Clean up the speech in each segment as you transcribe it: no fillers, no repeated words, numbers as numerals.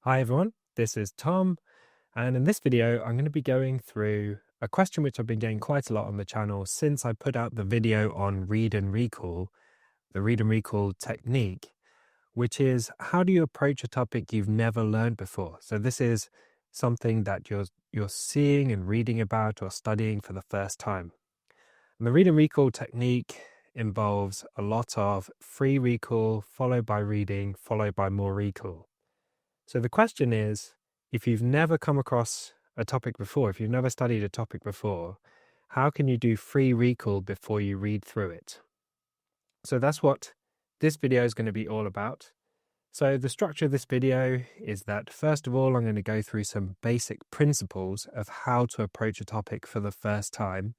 Hi everyone, this is Tom, and in this video, I'm going to be going through a question which I've been getting quite a lot on the channel since I put out the video on read and recall, the read and recall technique, which is how do you approach a topic you've never learned before? So this is something that you're seeing and reading about or studying for the first time. And the read and recall technique involves a lot of free recall, followed by reading, followed by more recall. So the question is, if you've never come across a topic before, if you've never studied a topic before, how can you do free recall before you read through it? So that's what this video is going to be all about. So the structure of this video is that, first of all, I'm going to go through some basic principles of how to approach a topic for the first time,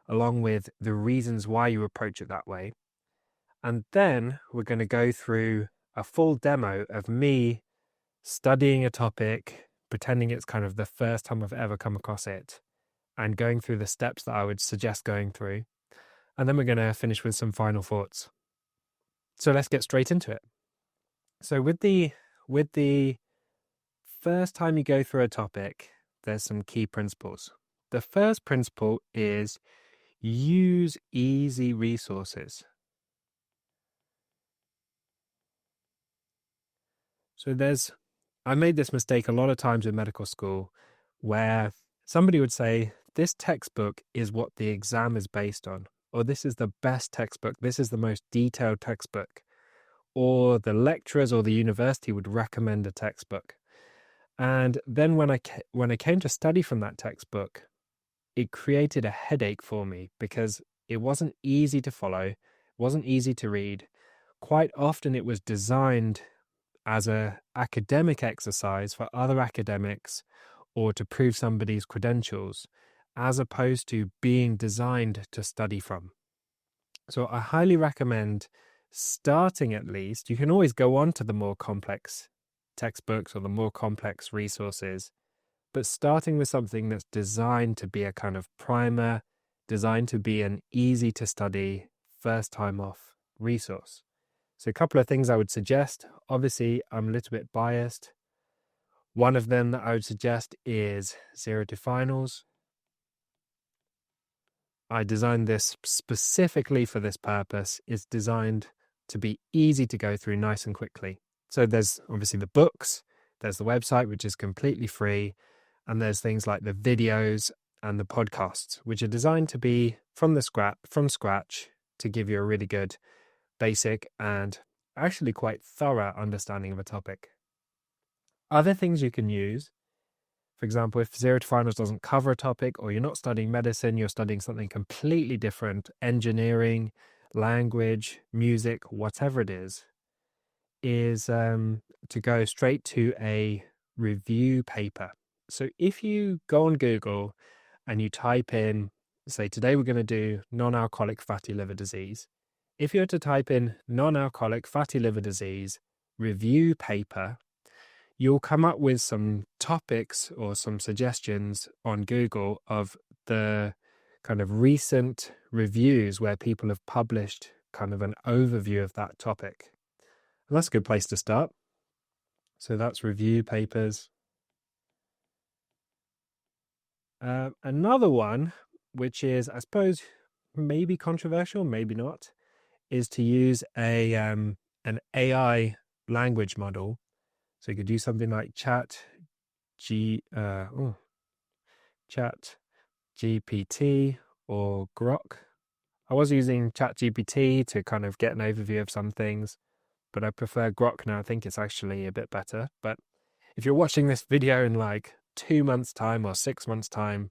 along with the reasons why you approach it that way. And then we're going to go through a full demo of me studying a topic, pretending it's kind of the first time I've ever come across it, and going through the steps that I would suggest going through. And then we're going to finish with some final thoughts. So let's get straight into it. So with the first time you go through a topic, there's some key principles. The first principle is use easy resources. So I made this mistake a lot of times in medical school where somebody would say, this textbook is what the exam is based on, or this is the best textbook, this is the most detailed textbook, or the lecturers or the university would recommend a textbook. And then when I came to study from that textbook, it created a headache for me because it wasn't easy to follow, wasn't easy to read. Quite often it was designed as an academic exercise for other academics or to prove somebody's credentials, as opposed to being designed to study from. So I highly recommend starting at least. You can always go on to the more complex textbooks or the more complex resources, but starting with something that's designed to be a kind of primer, designed to be an easy to study, first time off resource. So a couple of things I would suggest. Obviously, I'm a little bit biased. One of them that I would suggest is Zero to Finals. I designed this specifically for this purpose. It's designed to be easy to go through nice and quickly. So there's obviously the books, there's the website, which is completely free, and there's things like the videos and the podcasts, which are designed to be from scratch to give you a really good basic and actually quite thorough understanding of a topic. Other things you can use, for example, if Zero to Finals doesn't cover a topic, or you're not studying medicine, you're studying something completely different, engineering, language, music, whatever it is to go straight to a review paper. So if you go on Google and you type in, say, today we're going to do non-alcoholic fatty liver disease. If you were to type in non-alcoholic fatty liver disease review paper, you'll come up with some topics or some suggestions on Google of the kind of recent reviews where people have published kind of an overview of that topic. And that's a good place to start. So that's review papers. Another one, which is, I suppose, maybe controversial, maybe not, is to use an AI language model. So you could do something like Chat GPT or Grok. I was using Chat GPT to kind of get an overview of some things, but I prefer Grok now. I think it's actually a bit better. But if you're watching this video in like 2 months' time or 6 months' time,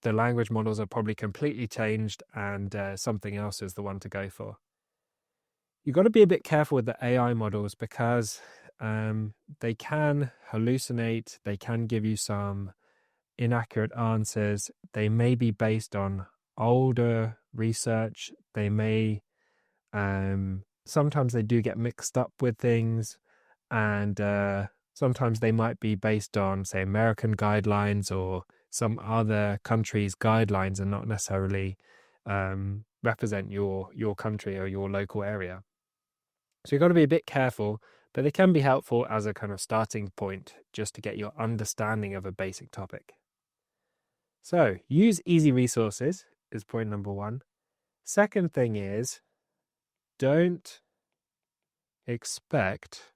the language models are probably completely changed and something else is the one to go for. You've got to be a bit careful with the AI models because they can hallucinate, they can give you some inaccurate answers. They may be based on older research. They may, sometimes they do get mixed up with things, and sometimes they might be based on, say, American guidelines or some other country's guidelines and not necessarily represent your country or your local area. So you've got to be a bit careful, but they can be helpful as a kind of starting point just to get your understanding of a basic topic. So use easy resources is point number one. Second thing is, don't expect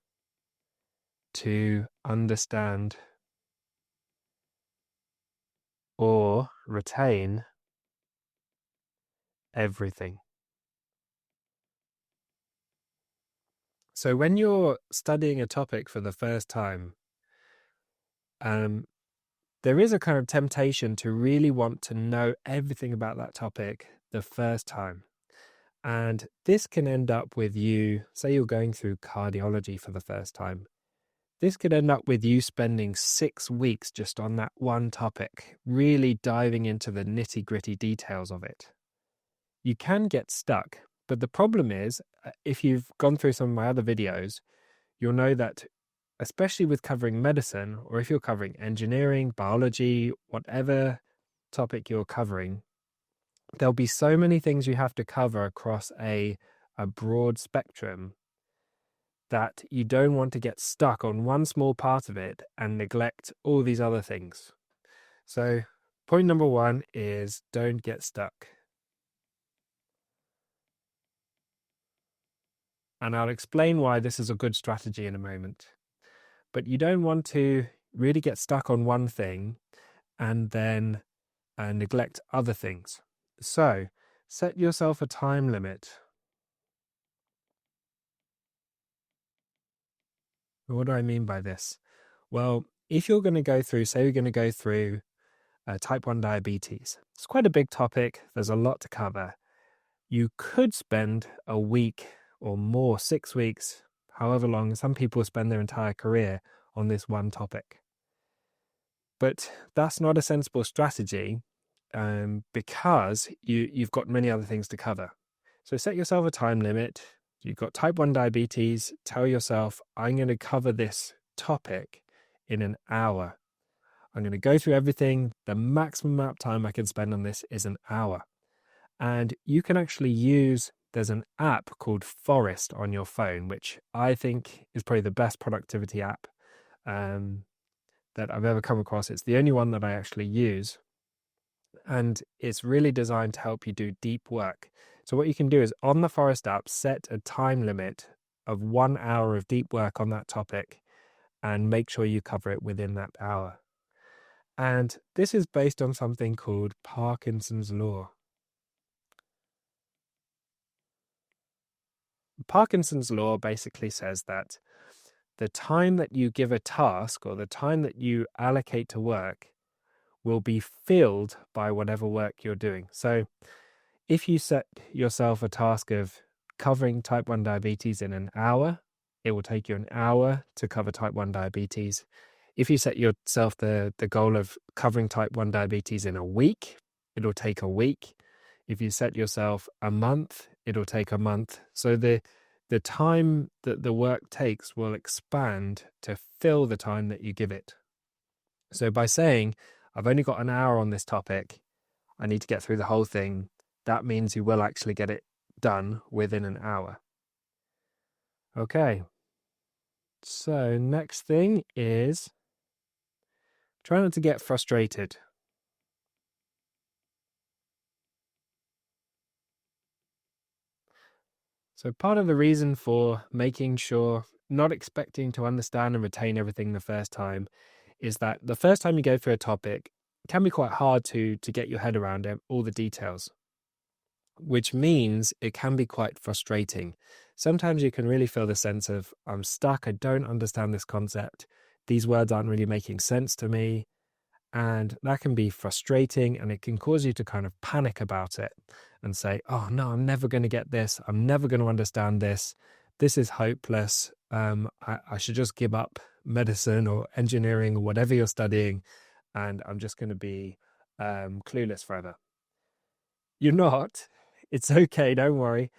to understand or retain everything. So when you're studying a topic for the first time, there is a kind of temptation to really want to know everything about that topic the first time. And this can end up with you, say you're going through cardiology for the first time. This could end up with you spending 6 weeks just on that one topic, really diving into the nitty-gritty details of it. You can get stuck, but the problem is, if you've gone through some of my other videos, you'll know that, especially with covering medicine, or if you're covering engineering, biology, whatever topic you're covering, there'll be so many things you have to cover across a broad spectrum that you don't want to get stuck on one small part of it and neglect all these other things. So point number one is don't get stuck. And I'll explain why this is a good strategy in a moment. But you don't want to really get stuck on one thing and then neglect other things. So set yourself a time limit. What do I mean by this? Well, if you're going to go through, say you're going to go through type 1 diabetes, it's quite a big topic. There's a lot to cover. You could spend a week or more, 6 weeks, however long some people spend their entire career on this one topic. But that's not a sensible strategy because you've got many other things to cover. So set yourself a time limit. You've got type 1 diabetes. Tell yourself, I'm going to cover this topic in an hour. I'm going to go through everything. The maximum amount of time I can spend on this is an hour. And you can actually use, there's an app called Forest on your phone, which I think is probably the best productivity app that I've ever come across. It's the only one that I actually use. And it's really designed to help you do deep work. So what you can do is on the Forest app, set a time limit of 1 hour of deep work on that topic and make sure you cover it within that hour. And this is based on something called Parkinson's law. Parkinson's law basically says that the time that you give a task or the time that you allocate to work will be filled by whatever work you're doing. So if you set yourself a task of covering type 1 diabetes in an hour, it will take you an hour to cover type 1 diabetes. If you set yourself the goal of covering type 1 diabetes in a week, it'll take a week. If you set yourself a month, it'll take a month. So the time that the work takes will expand to fill the time that you give it. So by saying, I've only got an hour on this topic, I need to get through the whole thing, that means you will actually get it done within an hour. Okay. So next thing is try not to get frustrated. So part of the reason for making sure, not expecting to understand and retain everything the first time, is that the first time you go through a topic, it can be quite hard to get your head around all the details, which means it can be quite frustrating. Sometimes you can really feel the sense of, I'm stuck, I don't understand this concept, these words aren't really making sense to me, and that can be frustrating, and it can cause you to kind of panic about it and say, oh no, I'm never going to get this, I'm never going to understand this is hopeless, I should just give up medicine or engineering or whatever you're studying, and I'm just going to be clueless forever. You're not. It's okay, don't worry.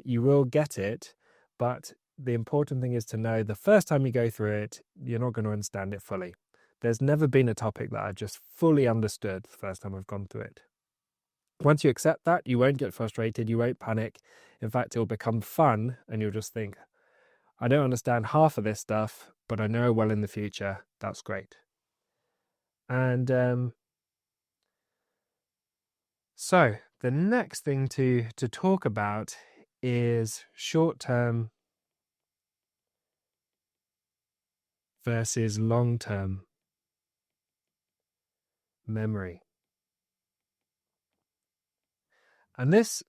You will get it, but the important thing is to know the first time you go through it, you're not going to understand it fully. There's never been a topic that I've just fully understood the first time I've gone through it. Once you accept that, you won't get frustrated, you won't panic. In fact, it'll become fun, and you'll just think, I don't understand half of this stuff, but I know well in the future. That's great. And so the next thing to talk about is short-term versus long-term memory. And this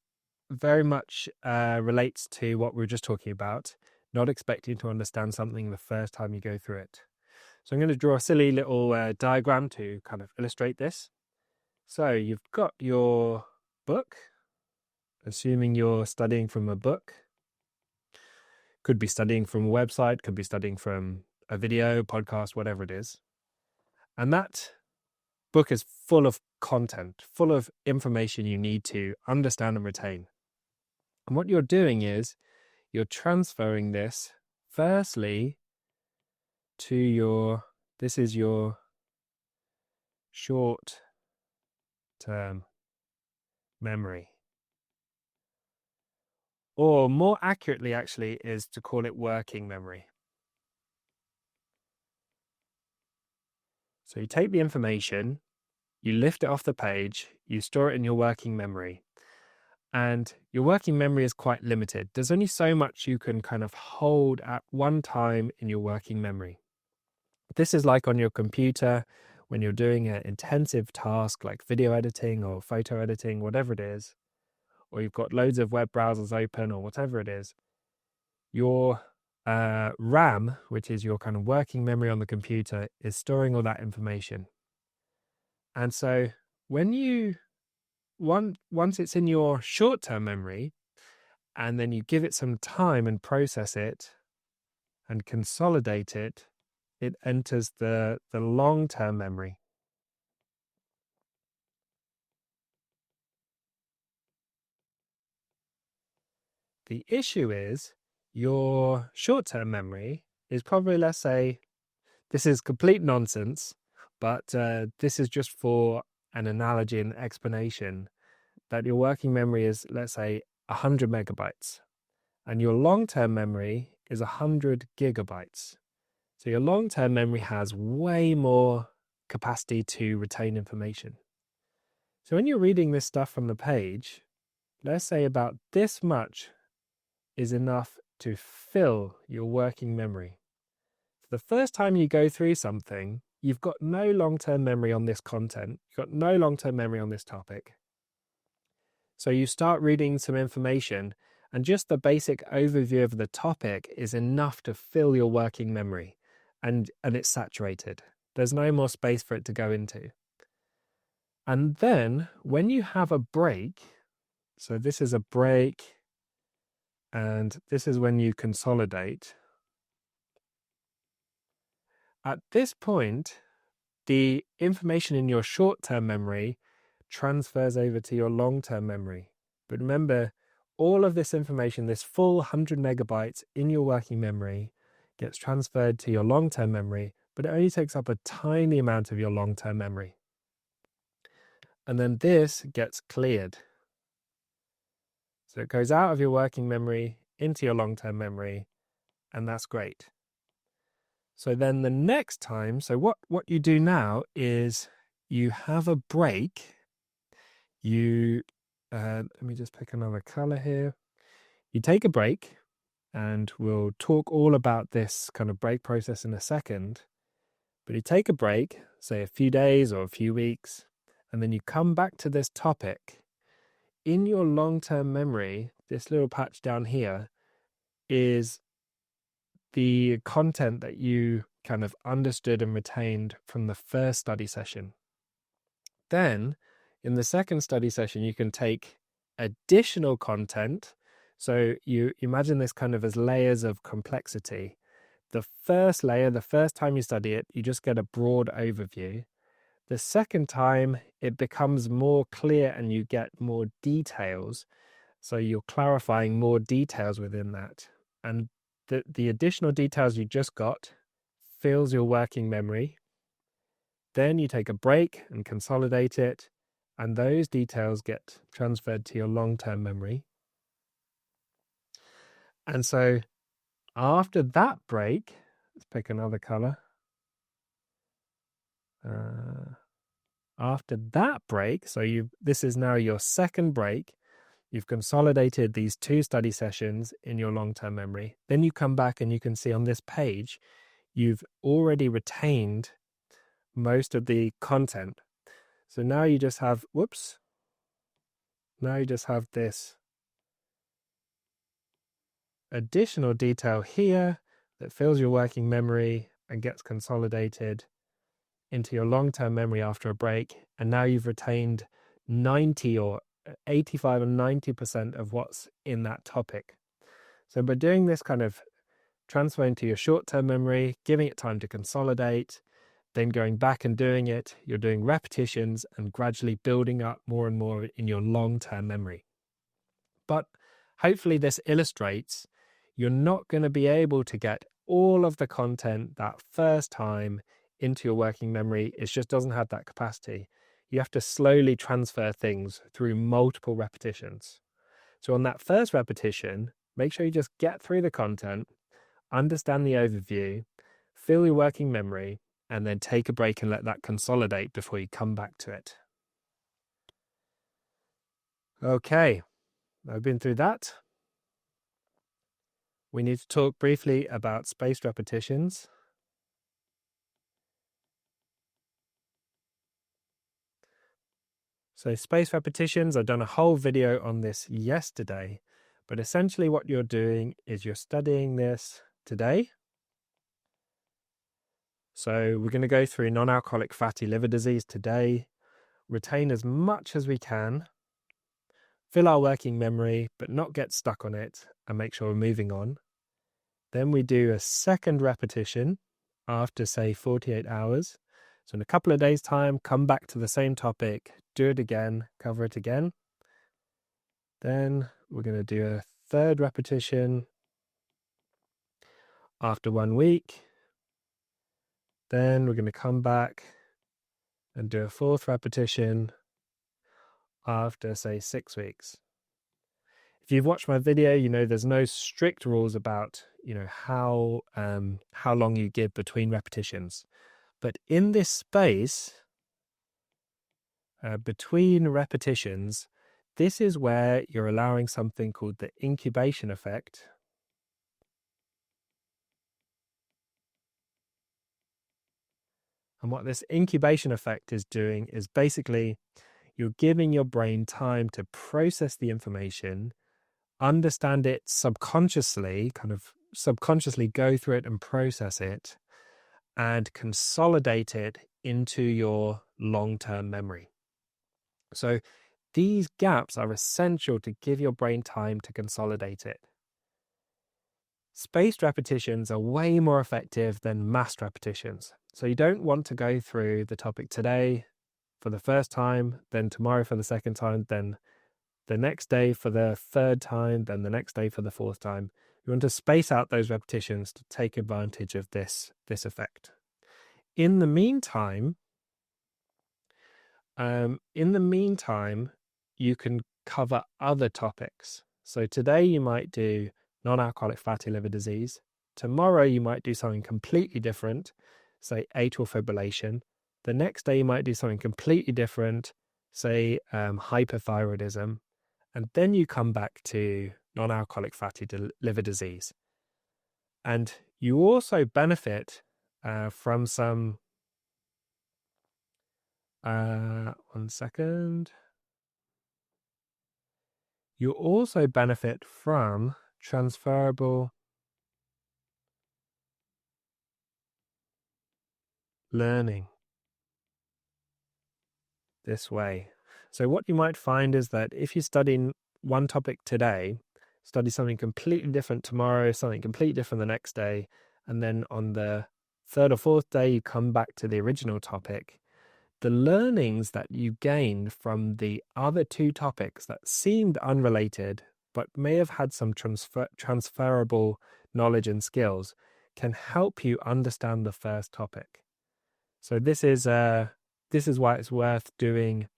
very much relates to what we were just talking about, not expecting to understand something the first time you go through it. So I'm going to draw a silly little diagram to kind of illustrate this. So you've got your book, assuming you're studying from a book. Could be studying from a website, could be studying from a video, podcast, whatever it is. And that book is full of content, full of information you need to understand and retain. And what you're doing is you're transferring this firstly to this is your short-term memory. Or more accurately, actually, is to call it working memory. So you take the information, you lift it off the page, you store it in your working memory. And your working memory is quite limited. There's only so much you can kind of hold at one time in your working memory. This is like on your computer when you're doing an intensive task like video editing or photo editing, whatever it is, or you've got loads of web browsers open or whatever it is. Your RAM, which is your kind of working memory on the computer, is storing all that information. And so when once it's in your short-term memory, and then you give it some time and process it and consolidate it, it enters the long-term memory. The issue is your short-term memory is probably, let's say, this is complete nonsense, but this is just for an analogy and explanation, that your working memory is, let's say, 100 megabytes, and your long-term memory is 100 gigabytes. So your long-term memory has way more capacity to retain information. So when you're reading this stuff from the page, let's say about this much is enough to fill your working memory. The first time you go through something, you've got no long-term memory on this content. You've got no long-term memory on this topic. So you start reading some information, and just the basic overview of the topic is enough to fill your working memory, and it's saturated. There's no more space for it to go into. And then when you have a break, so this is a break, and this is when you consolidate. At this point, the information in your short-term memory transfers over to your long-term memory. But remember, all of this information, this full 100 megabytes in your working memory, gets transferred to your long-term memory, but it only takes up a tiny amount of your long-term memory. And then this gets cleared. So it goes out of your working memory into your long-term memory, and that's great. So then the next time, so what you do now is you have a break. Let me just pick another color here. You take a break, and we'll talk all about this kind of break process in a second. But you take a break, say a few days or a few weeks, and then you come back to this topic. In your long-term memory, this little patch down here is the content that you kind of understood and retained from the first study session. Then, in the second study session, you can take additional content. So you imagine this kind of as layers of complexity. The first layer, the first time you study it, you just get a broad overview. The second time, it becomes more clear and you get more details. So you're clarifying more details within that. And the additional details you just got fills your working memory. Then you take a break and consolidate it, and those details get transferred to your long-term memory. And so After that break, let's pick another color. After that break, so this is now your second break. You've consolidated these 2 study sessions in your long-term memory. Then you come back and you can see on this page, you've already retained most of the content. So now you just have, now you just have this additional detail here that fills your working memory and gets consolidated into your long-term memory after a break. And now you've retained 90 or 85 and 90% of what's in that topic. So by doing this kind of transferring to your short-term memory, giving it time to consolidate, then going back and doing it, you're doing repetitions and gradually building up more and more in your long-term memory. But hopefully this illustrates you're not going to be able to get all of the content that first time into your working memory. It just doesn't have that capacity. You have to slowly transfer things through multiple repetitions. So on that first repetition, make sure you just get through the content, understand the overview, fill your working memory, and then take a break and let that consolidate before you come back to it. Okay, I've been through that. We need to talk briefly about spaced repetitions. So spaced repetitions, I've done a whole video on this yesterday, but essentially what you're doing is you're studying this today. So we're going to go through non-alcoholic fatty liver disease today, retain as much as we can, fill our working memory, but not get stuck on it, and make sure we're moving on. Then we do a second repetition after, say, 48 hours. So in a couple of days' time, come back to the same topic, do it again, cover it again. Then we're going to do a third repetition after 1 week. Then we're going to come back and do a fourth repetition after, say, 6 weeks. If you've watched my video, you know there's no strict rules about, how long you give between repetitions. But in this space, between repetitions, this is where you're allowing something called the incubation effect. And what this incubation effect is doing is basically you're giving your brain time to process the information, understand it subconsciously, kind of subconsciously go through it and process it, and consolidate it into your long-term memory. So these gaps are essential to give your brain time to consolidate it. Spaced repetitions are way more effective than massed repetitions. So you don't want to go through the topic today for the first time, then tomorrow for the second time, then the next day for the third time, then the next day for the fourth time. You want to space out those repetitions to take advantage of this effect. In the meantime, you can cover other topics. So today you might do non-alcoholic fatty liver disease. Tomorrow you might do something completely different, say atrial fibrillation. The next day you might do something completely different, say hyperthyroidism. And then you come back to non-alcoholic fatty liver disease. And you also benefit from some, one second. You also benefit from transferable learning this way. So what you might find is that if you study one topic today, study something completely different tomorrow, something completely different the next day, and then on the third or fourth day, you come back to the original topic, the learnings that you gained from the other two topics that seemed unrelated, but may have had some transferable knowledge and skills, can help you understand the first topic. So this is why it's worth doing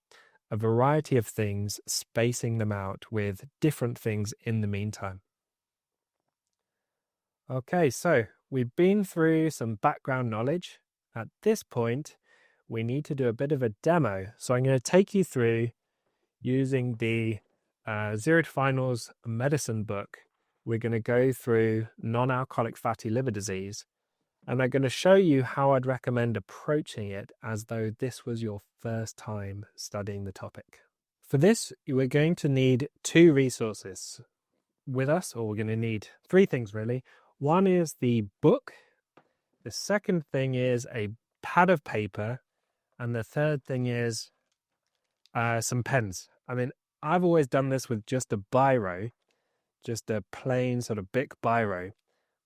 a variety of things, spacing them out with different things in the meantime. Okay, so we've been through some background knowledge. At this point, we need to do a bit of a demo. So I'm going to take you through using the Zero to Finals medicine book. We're going to go through non-alcoholic fatty liver disease, and I'm going to show you how I'd recommend approaching it as though this was your first time studying the topic. For this, we're going to need two resources with us, or we're going to need three things really. One is the book. The second thing is a pad of paper. And the third thing is some pens. I mean, I've always done this with just a biro, just a plain sort of Bic biro.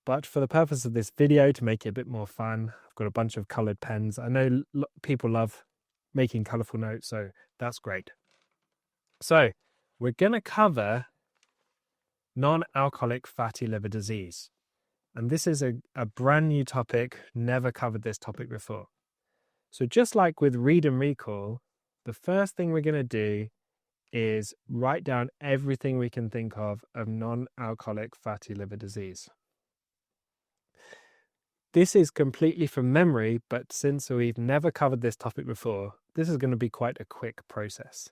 But for the purpose of this video, to make it a bit more fun, I've got a bunch of colored pens. I know people love making colorful notes, so that's great. So we're going to cover non-alcoholic fatty liver disease. And this is a brand new topic, never covered this topic before. So just like with read and recall, the first thing we're going to do is write down everything we can think of non-alcoholic fatty liver disease. This is completely from memory, but since we've never covered this topic before, this is going to be quite a quick process.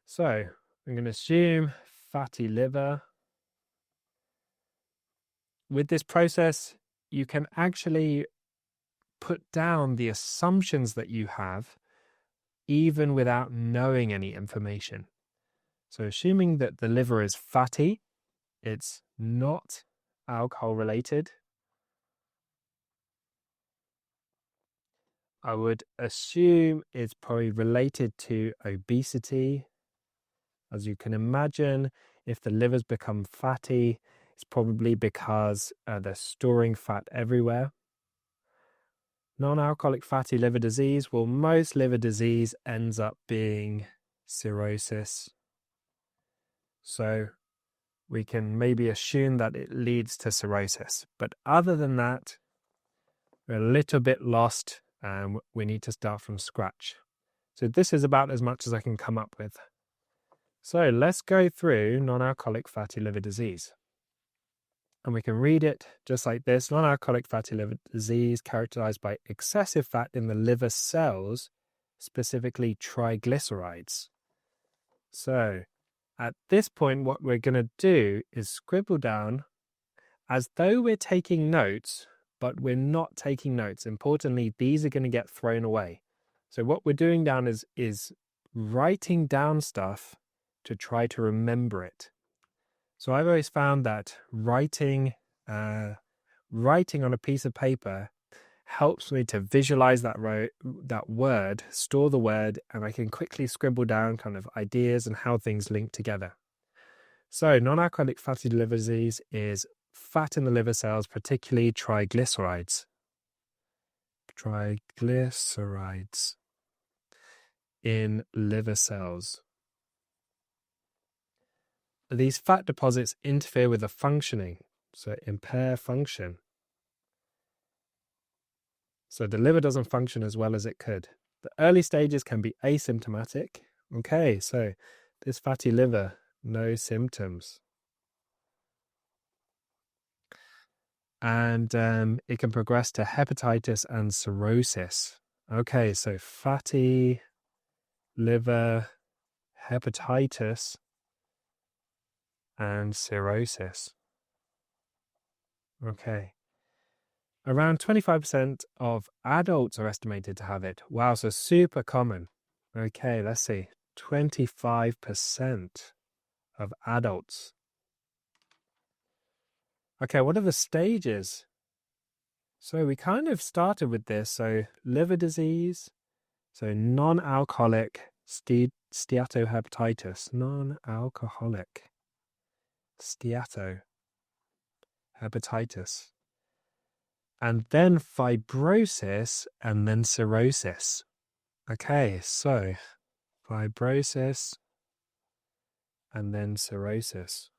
So I'm going to assume fatty liver. With this process, you can actually put down the assumptions that you have even without knowing any information. So assuming that the liver is fatty, it's not alcohol related, I would assume it's probably related to obesity. As you can imagine, if the liver's become fatty, it's probably because they're storing fat everywhere. Non-alcoholic fatty liver disease, well, most liver disease ends up being cirrhosis. So we can maybe assume that it leads to cirrhosis. But other than that, we're a little bit lost and we need to start from scratch. So this is about as much as I can come up with. So let's go through non-alcoholic fatty liver disease. And we can read it just like this. Non-alcoholic fatty liver disease characterized by excessive fat in the liver cells, specifically triglycerides. So at this point, what we're going to do is scribble down as though we're taking notes, but we're not taking notes. Importantly, these are going to get thrown away. So what we're doing down is writing down stuff to try to remember it. So I've always found that writing on a piece of paper helps me to visualize that word, store the word, and I can quickly scribble down kind of ideas and how things link together. So non-alcoholic fatty liver disease is fat in the liver cells, particularly triglycerides. Triglycerides in liver cells. These fat deposits interfere with the functioning, so impair function. So the liver doesn't function as well as it could. The early stages can be asymptomatic. Okay, so this fatty liver, no symptoms. And it can progress to hepatitis and cirrhosis. Okay, so fatty liver, hepatitis, and cirrhosis. Okay. Around 25% of adults are estimated to have it. Wow, so super common. Okay, let's see. 25% of adults. Okay, what are the stages? So we kind of started with this. So liver disease, so non-alcoholic steatohepatitis, non-alcoholic steatohepatitis, and then fibrosis, and then cirrhosis. Okay, so fibrosis, and then cirrhosis.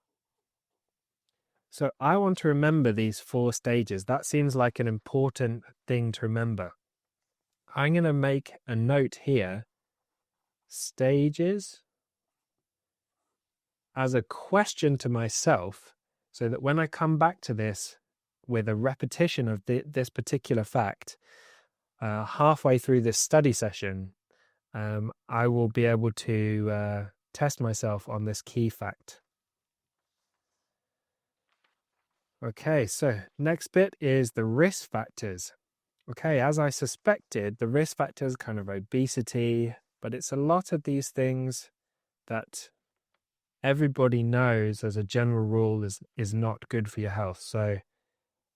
So I want to remember these 4 stages. That seems like an important thing to remember. I'm going to make a note here, stages, as a question to myself, so that when I come back to this with a repetition of this particular fact, halfway through this study session, I will be able to test myself on this key fact. Okay, so next bit is the risk factors. Okay, as I suspected, the risk factors kind of obesity, but it's a lot of these things that everybody knows as a general rule is not good for your health. So,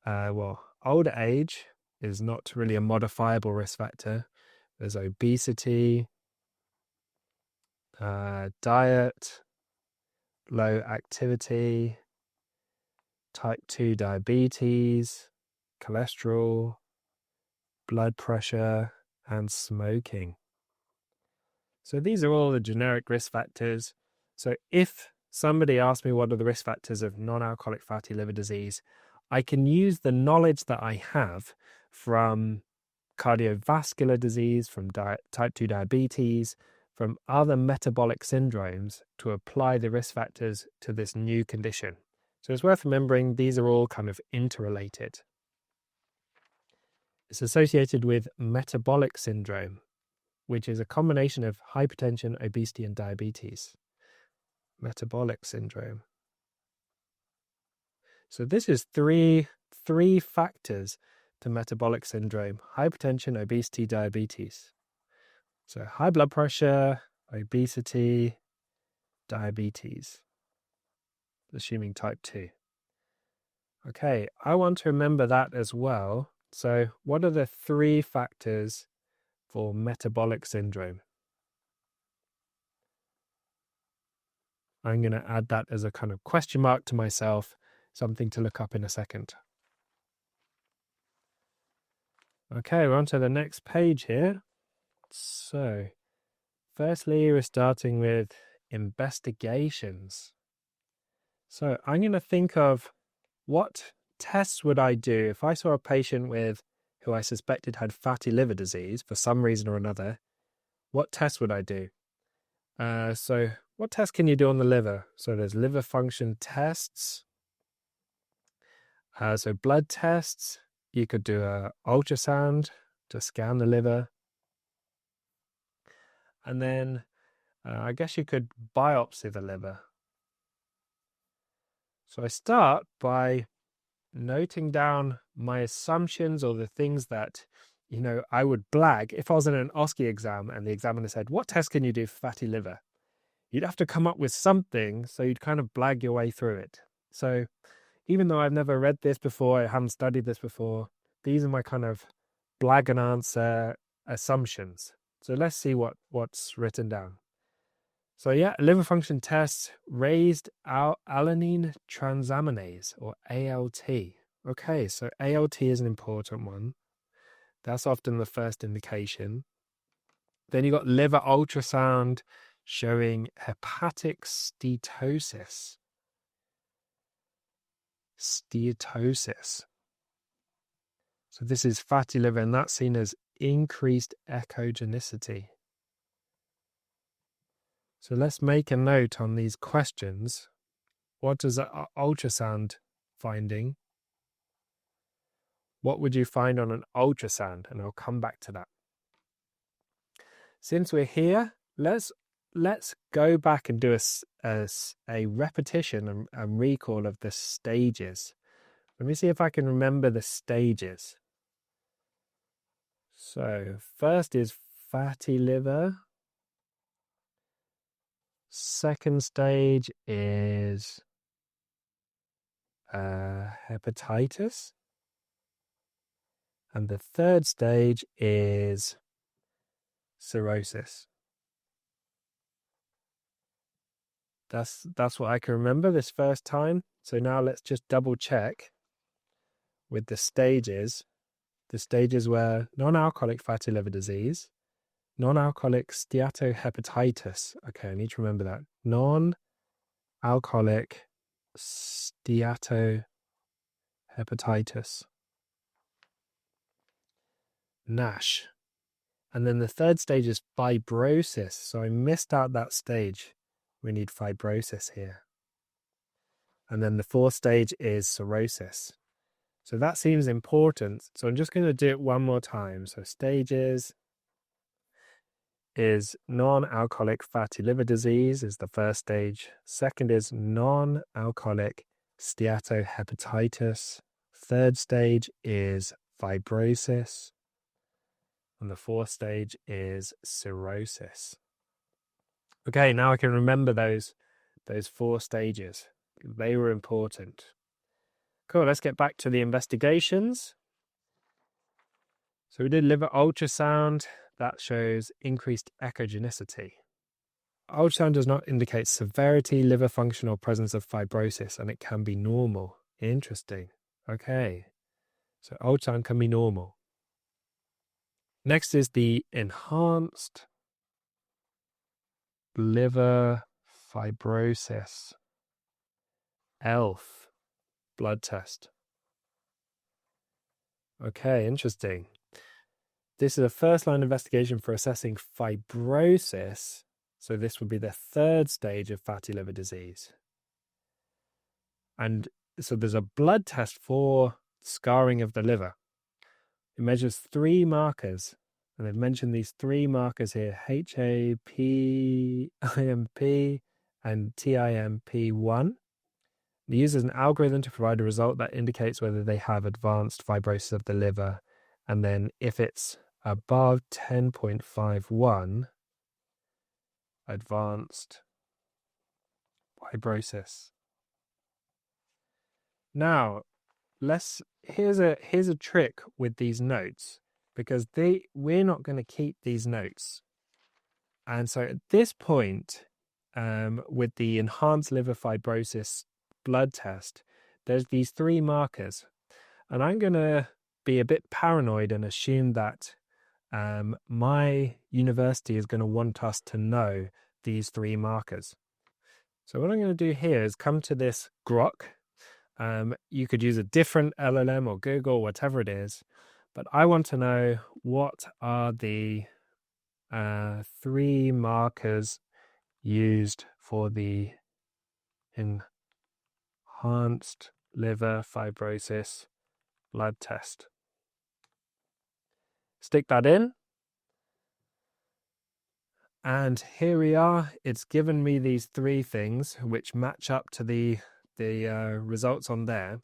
older age is not really a modifiable risk factor. There's obesity, diet, low activity, type 2 diabetes, cholesterol, blood pressure, and smoking. So these are all the generic risk factors. So if somebody asks me what are the risk factors of non-alcoholic fatty liver disease, I can use the knowledge that I have from cardiovascular disease, from type 2 diabetes, from other metabolic syndromes to apply the risk factors to this new condition. So it's worth remembering these are all kind of interrelated. It's associated with metabolic syndrome, which is a combination of hypertension, obesity, and diabetes. Metabolic syndrome. So this is three factors to metabolic syndrome: hypertension, obesity, diabetes. So high blood pressure, obesity, diabetes, assuming type 2. Okay, I want to remember that as well. So what are the 3 factors for metabolic syndrome? I'm going to add that as a kind of question mark to myself, something to look up in a second. Okay, we're on to the next page here. So, firstly, we're starting with investigations. So I'm going to think of what tests would I do if I saw a patient who I suspected had fatty liver disease for some reason or another. What tests would I do? So what tests can you do on the liver? So there's liver function tests. So blood tests. You could do an ultrasound to scan the liver. And then I guess you could biopsy the liver. So I start by noting down my assumptions or the things that, I would blag. If I was in an OSCE exam and the examiner said, what test can you do for fatty liver? You'd have to come up with something, so you'd kind of blag your way through it. So even though I've never read this before, I haven't studied this before, these are my kind of blag and answer assumptions. So let's see what's written down. So yeah, liver function tests, raised alanine transaminase, or ALT. Okay, so ALT is an important one. That's often the first indication. Then you got liver ultrasound showing hepatic steatosis. Steatosis. So this is fatty liver, and that's seen as increased echogenicity. So let's make a note on these questions. What does an ultrasound finding? What would you find on an ultrasound? And I'll come back to that. Since we're here, let's go back and do a repetition and recall of the stages. Let me see if I can remember the stages. So first is fatty liver. Second stage is hepatitis. And the third stage is cirrhosis. That's what I can remember this first time. So now let's just double check with the stages. The stages were non-alcoholic fatty liver disease, non-alcoholic steatohepatitis. Okay, I need to remember that. Non-alcoholic steatohepatitis. NASH. And then the third stage is fibrosis. So I missed out that stage. We need fibrosis here. And then the fourth stage is cirrhosis. So that seems important. So I'm just going to do it one more time. So stages is non-alcoholic fatty liver disease is the first stage. Second is non-alcoholic steatohepatitis. Third stage is fibrosis. And the fourth stage is cirrhosis. Okay, now I can remember those 4 stages. They were important. Cool, let's get back to the investigations. So we did liver ultrasound. That shows increased echogenicity. Ultrasound does not indicate severity, liver function, or presence of fibrosis, and it can be normal. Interesting. Okay, so ultrasound can be normal. Next is the enhanced liver fibrosis ELF blood test. Okay, interesting. This is a first-line investigation for assessing fibrosis. So this would be the third stage of fatty liver disease. And so there's a blood test for scarring of the liver. It measures 3 markers. And they've mentioned these 3 markers here, HAP, IMP, and TIMP1. It uses an algorithm to provide a result that indicates whether they have advanced fibrosis of the liver. And then if it's above 10.51, advanced fibrosis. Now, here's a trick with these notes, because we're not going to keep these notes. And so at this point, with the enhanced liver fibrosis blood test, there's these 3 markers. And I'm going to be a bit paranoid and assume that my university is going to want us to know these 3 markers. So what I'm going to do here is come to this Grok. You could use a different LLM or Google, or whatever it is, but I want to know what are the 3 markers used for the enhanced liver fibrosis blood test. Stick that in. And here we are. It's given me these 3 things which match up to the results on there.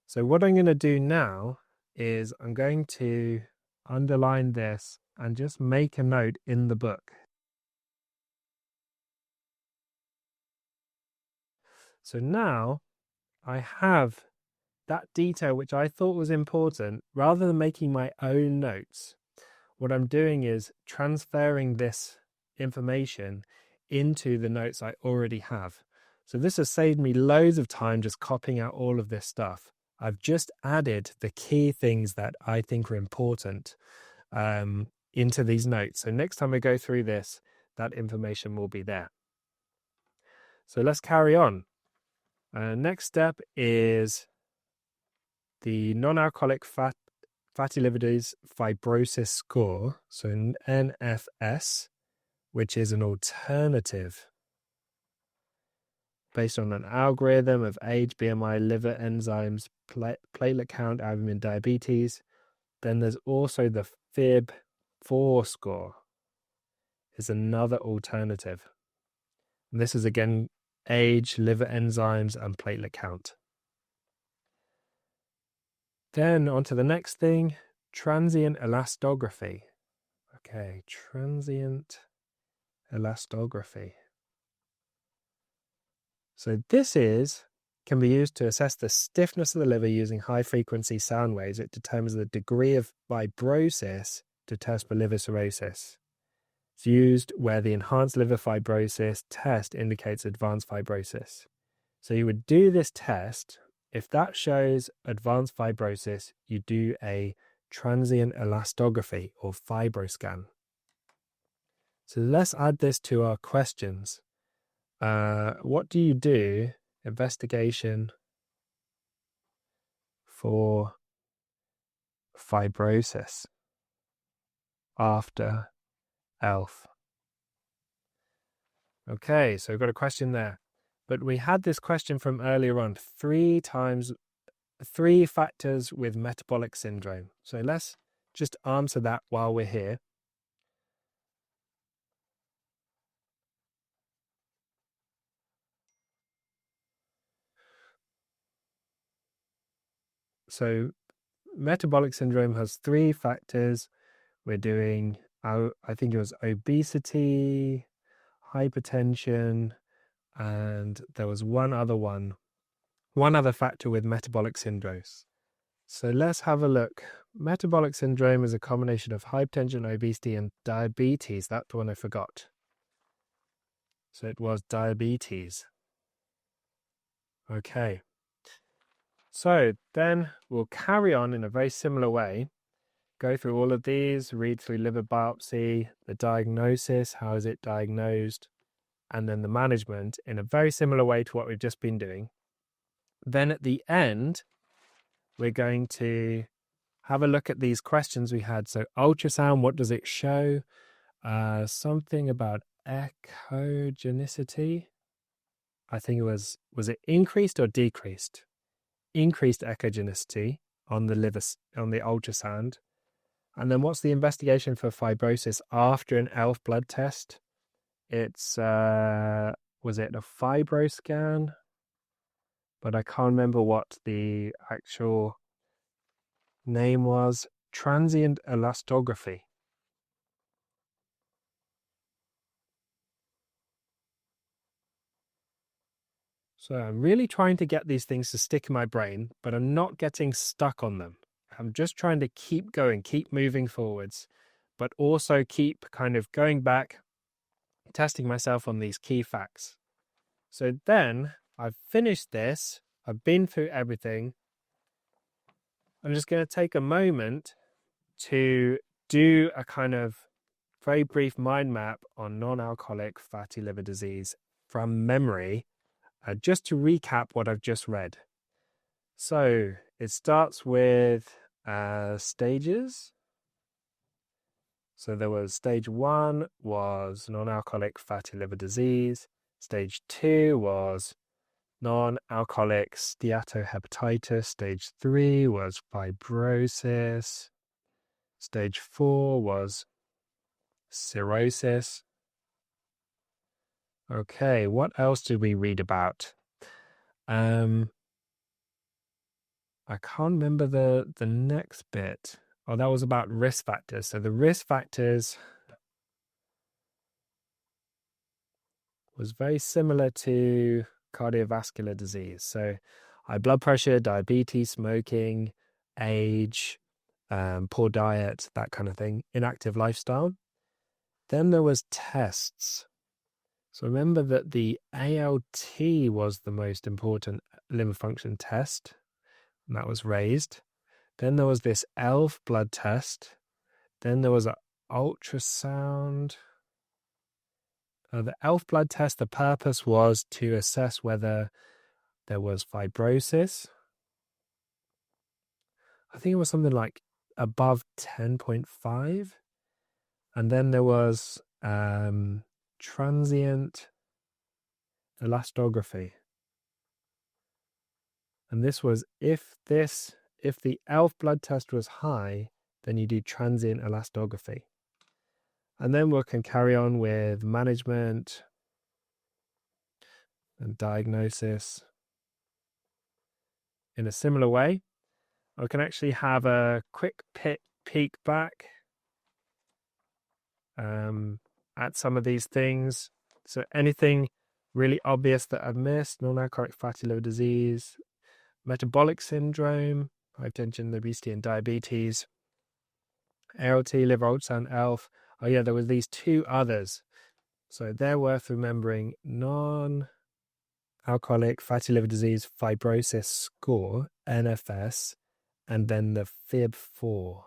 So what I'm going to do now is I'm going to underline this and just make a note in the book. So now I have that detail which I thought was important. Rather than making my own notes, what I'm doing is transferring this information into the notes I already have. So this has saved me loads of time just copying out all of this stuff. I've just added the key things that I think are important into these notes. So next time I go through this, that information will be there. So let's carry on. Next step is the non-alcoholic fatty liver disease fibrosis score, so an NFS, which is an alternative based on an algorithm of age, BMI, liver enzymes, platelet count, albumin, diabetes. Then there's also the FIB-4 score, is another alternative. And this is again age, liver enzymes, and platelet count. Then on to the next thing, transient elastography. Okay, transient elastography. So this can be used to assess the stiffness of the liver using high-frequency sound waves. It determines the degree of fibrosis to test for liver cirrhosis. It's used where the enhanced liver fibrosis test indicates advanced fibrosis. So you would do this test. If that shows advanced fibrosis, you do a transient elastography or fibroscan. So let's add this to our questions. What do you do? Investigation for fibrosis after ELF. Okay, so we've got a question there. But we had this question from earlier on, 3 times 3 factors with metabolic syndrome. So let's just answer that while we're here. So metabolic syndrome has 3 factors. We're doing, I think it was obesity, hypertension, and there was one other factor with metabolic syndrome. So let's have a look. Metabolic syndrome is a combination of hypertension, obesity, and diabetes. That's the one I forgot. So it was diabetes. Okay. So then we'll carry on in a very similar way. Go through all of these, read through liver biopsy, the diagnosis, how is it diagnosed, and then the management in a very similar way to what we've just been doing. Then at the end, we're going to have a look at these questions we had. So ultrasound, what does it show? Something about echogenicity. I think it was it increased or decreased? Increased echogenicity on the liver, on the ultrasound. And then what's the investigation for fibrosis after an ELF blood test? It's, was it a FibroScan? But I can't remember what the actual name was. Transient elastography. So I'm really trying to get these things to stick in my brain, but I'm not getting stuck on them. I'm just trying to keep going, keep moving forwards, but also keep kind of going back, testing myself on these key facts. So then I've finished this. I've been through everything. I'm just going to take a moment to do a kind of very brief mind map on non-alcoholic fatty liver disease from memory, just to recap what I've just read. So it starts with stages. So there was stage 1 was non-alcoholic fatty liver disease. Stage 2 was non-alcoholic steatohepatitis. Stage 3 was fibrosis. Stage 4 was cirrhosis. Okay, what else did we read about? I can't remember the next bit. Oh, that was about risk factors. So the risk factors was very similar to cardiovascular disease. So high blood pressure, diabetes, smoking, age, poor diet, that kind of thing, inactive lifestyle. Then there was tests. So remember that the ALT was the most important liver function test, and that was raised. Then there was this ELF blood test. Then there was an ultrasound. The ELF blood test, the purpose was to assess whether there was fibrosis. I think it was something like above 10.5. And then there was transient elastography. And this was if the ELF blood test was high, then you do transient elastography. And then we can carry on with management and diagnosis in a similar way. I can actually have a quick peek back at some of these things. So anything really obvious that I've missed: non-alcoholic fatty liver disease, metabolic syndrome, hypertension, obesity, and diabetes, ALT, liver ultrasound, ELF. Oh yeah, there were these 2 others. So they're worth remembering: non-alcoholic fatty liver disease fibrosis score, NFS, and then the FIB-4.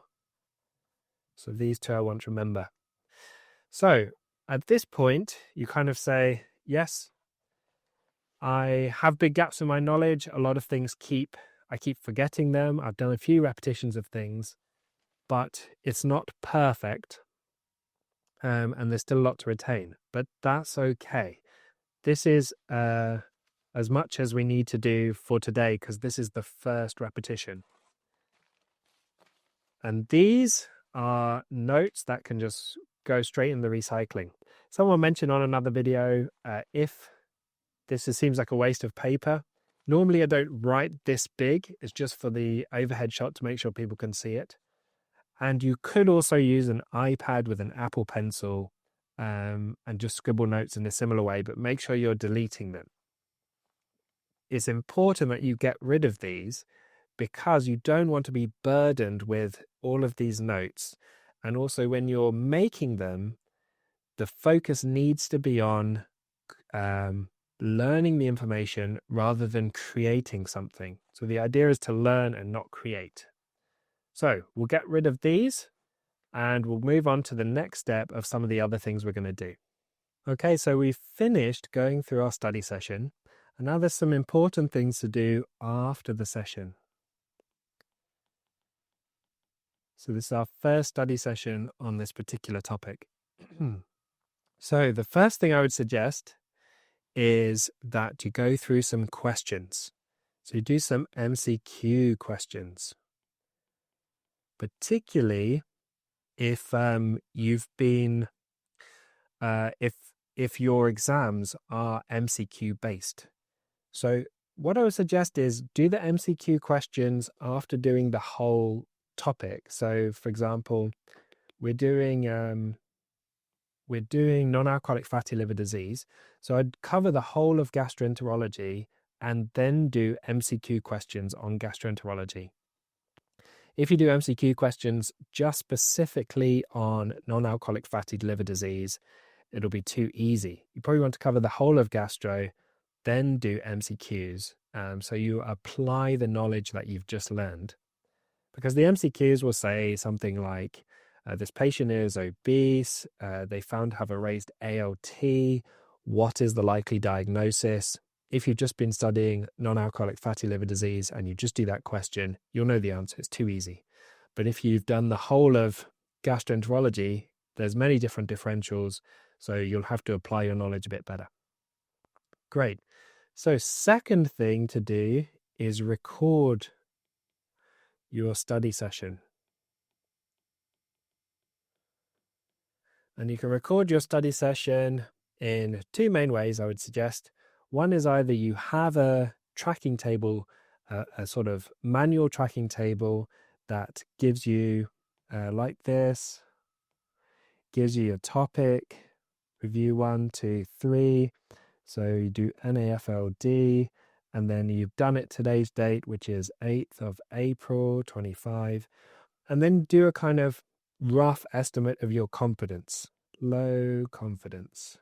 So these 2 I want to remember. So at this point, you kind of say, yes, I have big gaps in my knowledge. A lot of things I keep forgetting them. I've done a few repetitions of things, but it's not perfect. And there's still a lot to retain, but that's okay. This is a as much as we need to do for today, because this is the first repetition. And these are notes that can just go straight in the recycling. Someone mentioned on another video, if this seems like a waste of paper, normally I don't write this big. It's just for the overhead shot to make sure people can see it. And you could also use an iPad with an Apple Pencil and just scribble notes in a similar way, but make sure you're deleting them. It's important that you get rid of these because you don't want to be burdened with all of these notes. And also when you're making them, the focus needs to be on learning the information rather than creating something. So the idea is to learn and not create. So we'll get rid of these and we'll move on to the next step of some of the other things we're going to do. Okay, so we've finished going through our study session, and now there's some important things to do after the session. So this is our first study session on this particular topic. So the first thing I would suggest is that you go through some questions. So you do some MCQ questions, particularly if you've been, if your exams are MCQ based. So what I would suggest is do the MCQ questions after doing the whole topic. So for example, we're doing non-alcoholic fatty liver disease. So I'd cover the whole of gastroenterology and then do MCQ questions on gastroenterology. If you do MCQ questions just specifically on non-alcoholic fatty liver disease, it'll be too easy. You probably want to cover the whole of gastro, then do MCQs. So you apply the knowledge that you've just learned. Because the MCQs will say something like, this patient is obese, they found to have a raised ALT, what is the likely diagnosis? If you've just been studying non-alcoholic fatty liver disease and you just do that question, you'll know the answer. It's too easy. But if you've done the whole of gastroenterology, there's many different differentials, so you'll have to apply your knowledge a bit better. Great. So second thing to do is record your study session. And you can record your study session in two main ways, I would suggest. One is either you have a tracking table, a sort of manual tracking table that gives you, like this, gives you your topic, review 1, 2, 3. So you do NAFLD, and then you've done it today's date, which is 8th of April, 25. And then do a kind of rough estimate of your confidence, low confidence.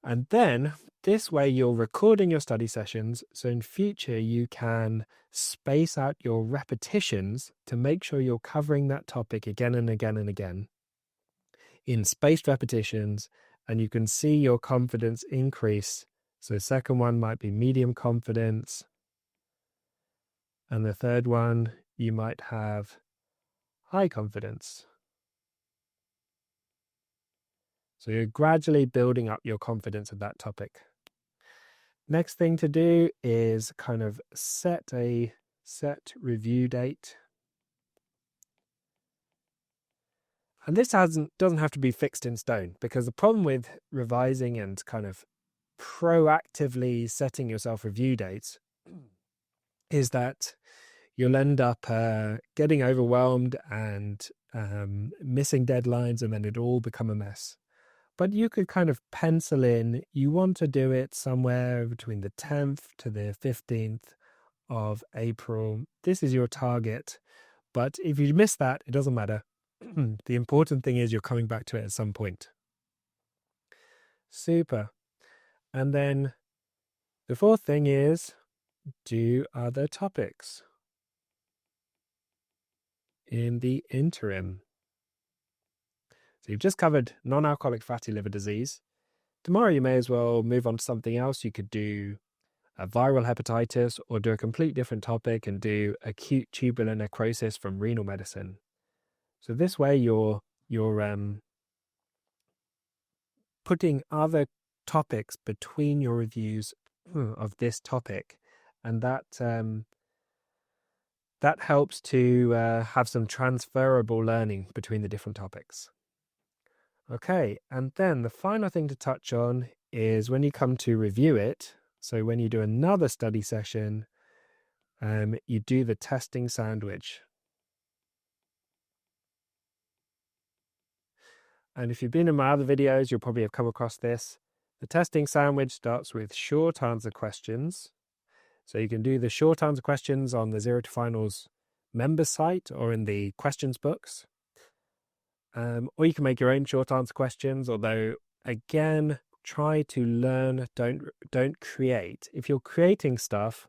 And then this way you're recording your study sessions, so in future you can space out your repetitions to make sure you're covering that topic again and again and again in spaced repetitions, and you can see your confidence increase. So second one might be medium confidence, and the third one you might have high confidence. So you're gradually building up your confidence of that topic. Next thing to do is kind of set a set review date. And this doesn't have to be fixed in stone, because the problem with revising and kind of proactively setting yourself review dates is that you'll end up getting overwhelmed and missing deadlines, and then it'll all become a mess. But you could kind of pencil in, you want to do it somewhere between the 10th to the 15th of April. This is your target. But if you miss that, it doesn't matter. The important thing is you're coming back to it at some point. Super. And then the fourth thing is do other topics in the interim. So you've just covered non-alcoholic fatty liver disease. Tomorrow you may as well move on to something else. You could do a viral hepatitis, or do a complete different topic and do acute tubular necrosis from renal medicine. So this way you're putting other topics between your reviews of this topic, and that helps to have some transferable learning between the different topics. Okay, and then the final thing to touch on is when you come to review it. So when you do another study session, you do the testing sandwich. And if you've been in my other videos, you'll probably have come across this. The testing sandwich starts with short answer questions. So you can do the short answer questions on the Zero to Finals member site or in the questions books. Or you can make your own short answer questions, although again, try to learn, don't create. If you're creating stuff,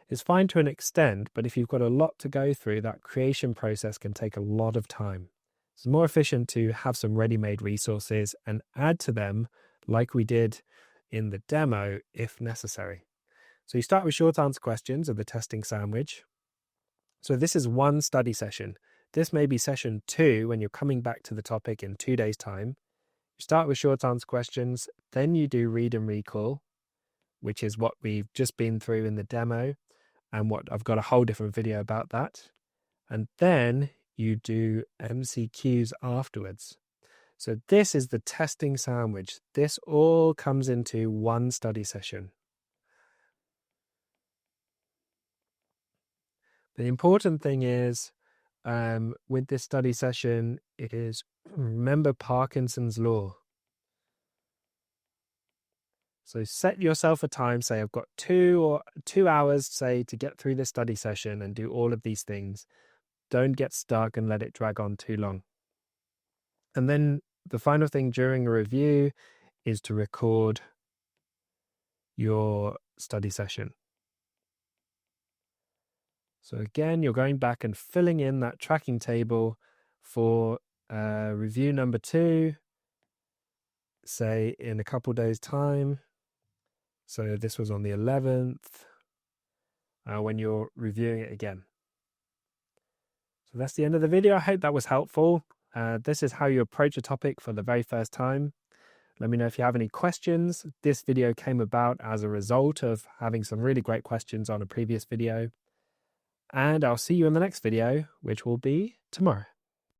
it's fine to an extent, but if you've got a lot to go through, that creation process can take a lot of time. It's more efficient to have some ready-made resources and add to them like we did in the demo if necessary. So you start with short answer questions of the testing sandwich. So this is one study session. This may be session 2 when you're coming back to the topic in 2 days' time. You start with short answer questions, then you do read and recall, which is what we've just been through in the demo, and what I've got a whole different video about that. And then you do MCQs afterwards. So this is the testing sandwich. This all comes into one study session. The important thing is, with this study session, is remember Parkinson's law. So set yourself a time, say I've got 2 hours, say, to get through this study session and do all of these things. Don't get stuck and let it drag on too long. And then the final thing during a review is to record your study session. So again, you're going back and filling in that tracking table for review number 2, say in a couple days' time. So this was on the 11th, when you're reviewing it again. So that's the end of the video. I hope that was helpful. This is how you approach a topic for the very first time. Let me know if you have any questions. This video came about as a result of having some really great questions on a previous video. And I'll see you in the next video, which will be tomorrow.